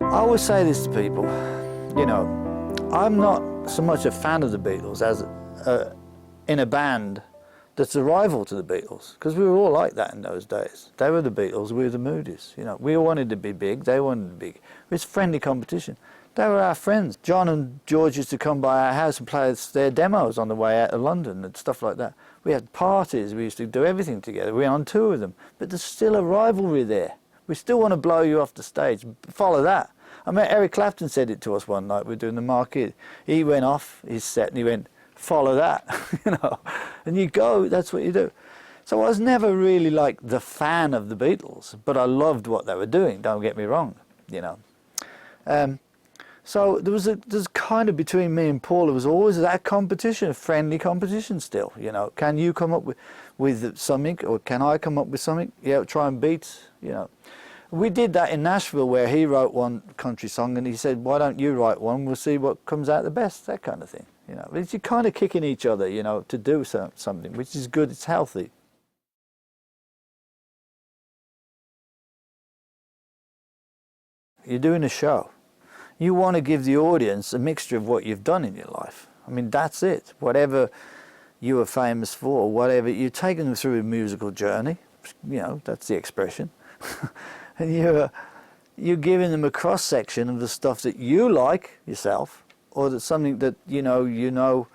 I always say this to people, you know, I'm not so much a fan of the Beatles as in a band that's a rival to the Beatles, because we were all like that in those days. They were the Beatles, we were the Moody's, you know. We all wanted to be big, they wanted to be big. It was friendly competition. They were our friends. John and George used to come by our house and play their demos on the way out of London and stuff like that. We had parties, we used to do everything together. We were on tour with them. But there's still a rivalry there. We still want to blow you off the stage. Follow that. I mean, Eric Clapton said it to us one night. We were doing the Marquee. He went off his set and he went, follow that, you know. And you go, that's what you do. So I was never really like the fan of the Beatles, but I loved what they were doing, don't get me wrong, you know. So there's kind of between me and Paul, there was always that competition, a friendly competition still, you know. Can you come up with something, or can I come up with something? Yeah, try and beat, you know. We did that in Nashville, where he wrote one country song and he said, why don't you write one, we'll see what comes out the best, that kind of thing, you know. It's you're kind of kicking each other, you know, to do something, which is good, it's healthy. You're doing a show. You want to give the audience a mixture of what you've done in your life. I mean, that's it. Whatever you were famous for, whatever, you're taking them through a musical journey, you know, that's the expression. And you're giving them a cross-section of the stuff that you like yourself, or that's something that, you know,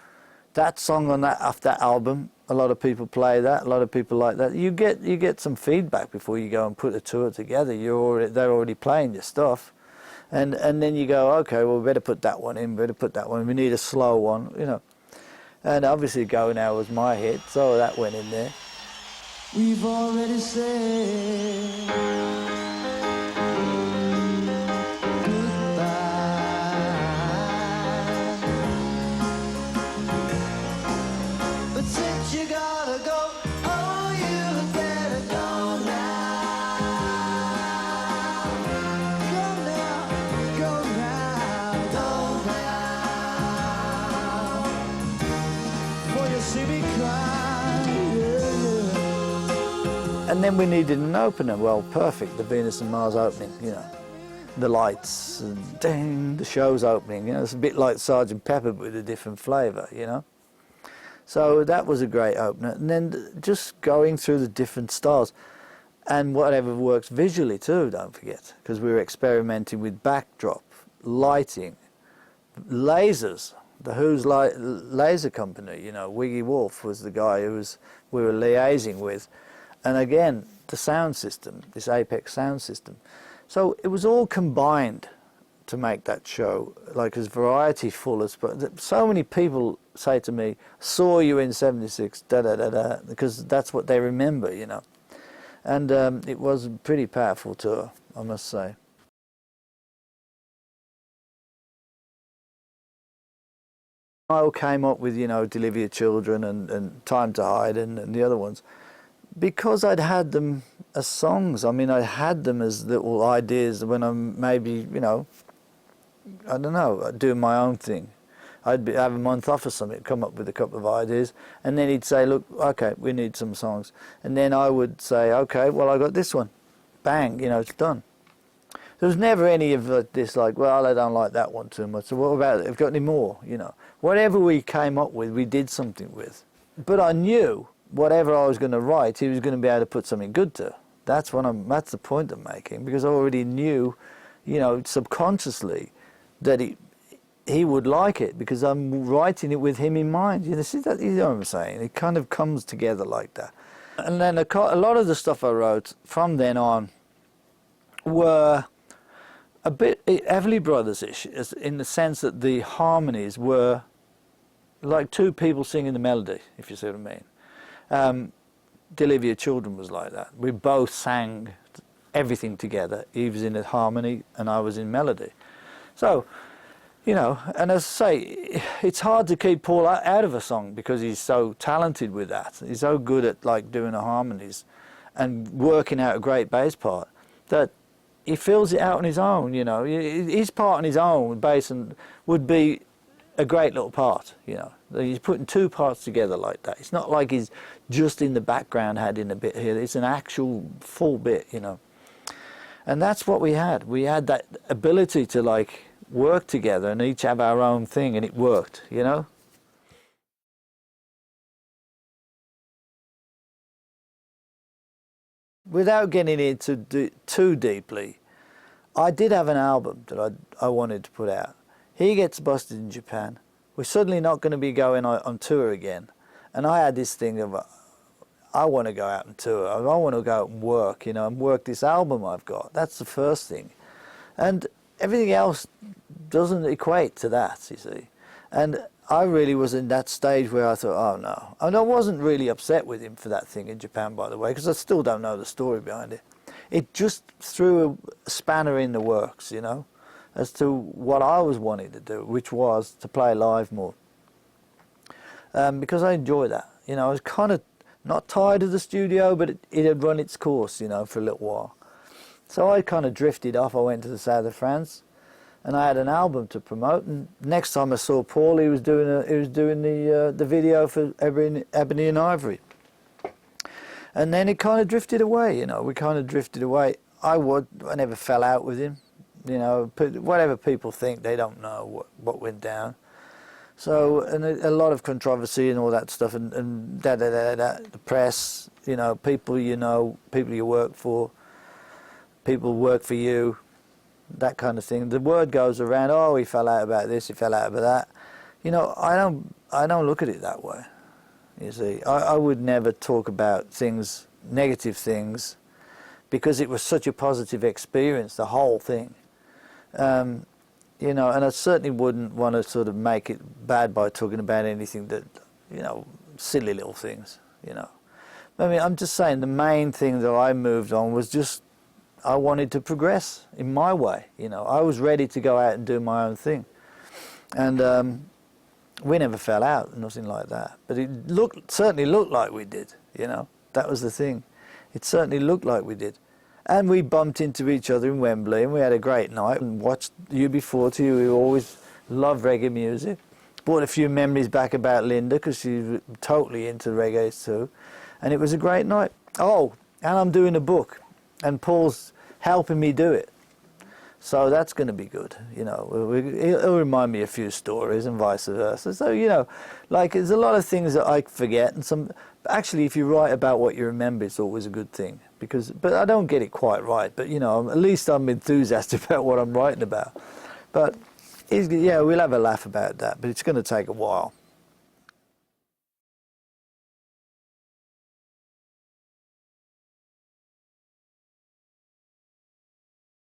that song on off that album, a lot of people play that, a lot of people like that. You get some feedback before you go and put a tour together. They're already playing your stuff. And then you go, okay, well, we better put that one in, we need a slow one, you know. And obviously Go Now was my hit, so that went in there. We've already said goodbye, but since you gotta go, oh, you better go now. Go now, for you see me cry, yeah. And then we needed an opener. Well, perfect, the Venus and Mars opening, you know. The lights, and ding, the show's opening, you know. It's a bit like Sgt. Pepper, but with a different flavour, you know. So that was a great opener. And then just going through the different styles. And whatever works visually too, don't forget. Because we were experimenting with backdrop, lighting, lasers. The Who's laser company, you know, Wiggy Wolf was the guy we were liaising with. And again, the sound system, this Apex sound system. So it was all combined to make that show, like as variety full as, so many people say to me, saw you in '76, da-da-da-da, because that's what they remember, you know. And it was a pretty powerful tour, I must say. I came up with, you know, Deliver Your Children and Time to Hide and the other ones, because I'd had them as songs. I mean, I had them as little ideas when I'm maybe, you know, I don't know, doing my own thing. I'd have a month off or something, come up with a couple of ideas, and then he'd say, look, okay, we need some songs. And then I would say, okay, well, I got this one. Bang, you know, it's done. There was never any of this like, well, I don't like that one too much, so what about it? Have you got any more, you know? Whatever we came up with, we did something with. But I knew whatever I was going to write, he was going to be able to put something good to. That's the point I'm making, because I already knew, you know, subconsciously that he would like it, because I'm writing it with him in mind. You know, see that? You know what I'm saying? It kind of comes together like that. And then a lot of the stuff I wrote from then on were a bit Everly Brothers-ish, in the sense that the harmonies were like two people singing the melody, if you see what I mean. Deliver Your Children was like that. We both sang everything together. He was in a harmony and I was in melody. So, you know, and as I say, it's hard to keep Paul out of a song because he's so talented with that. He's so good at like doing the harmonies and working out a great bass part that he fills it out on his own, you know. His part on his own, bass, and would be a great little part, you know. He's putting two parts together like that. It's not like he's just in the background adding a bit here. It's an actual full bit, you know. And that's what we had. We had that ability to like work together and each have our own thing, and it worked, you know? Without getting into too deeply, I did have an album that I wanted to put out. He gets busted in Japan. We're suddenly not going to be going on tour again. And I had this thing of, I want to go out and tour. I want to go out and work, you know, and work this album I've got. That's the first thing. And everything else doesn't equate to that, you see. And I really was in that stage where I thought, oh no. And I wasn't really upset with him for that thing in Japan, by the way, because I still don't know the story behind it. It just threw a spanner in the works, you know, as to what I was wanting to do, which was to play live more. Because I enjoy that. You know, I was kind of not tired of the studio, but it had run its course, you know, for a little while. So I kind of drifted off. I went to the south of France, and I had an album to promote. And next time I saw Paul, he was doing the video for Ebony and Ivory. And then it kind of drifted away, you know. We kind of drifted away. I never fell out with him, you know. Whatever people think, they don't know what went down. So, and a lot of controversy and all that stuff, and the press, you know, people you work for, people work for you, that kind of thing. The word goes around, oh, he fell out about this, he fell out about that. You know, I don't look at it that way. You see, I would never talk about things, negative things, because it was such a positive experience, the whole thing. You know, and I certainly wouldn't want to sort of make it bad by talking about anything that, you know, silly little things, you know. I mean, I'm just saying the main thing that I moved on was just I wanted to progress in my way, you know. I was ready to go out and do my own thing. And we never fell out, nothing like that. But it certainly looked like we did, you know. That was the thing. It certainly looked like we did. And we bumped into each other in Wembley, and we had a great night and watched UB40. We always loved reggae music. Brought a few memories back about Linda, because she's totally into reggae too. And it was a great night. Oh, and I'm doing a book, and Paul's helping me do it. So that's going to be good, you know. He'll remind me a few stories and vice versa. So, you know, like there's a lot of things that I forget, and actually if you write about what you remember, it's always a good thing. But I don't get it quite right, but, you know, at least I'm enthusiastic about what I'm writing about. But, yeah, we'll have a laugh about that, but it's going to take a while.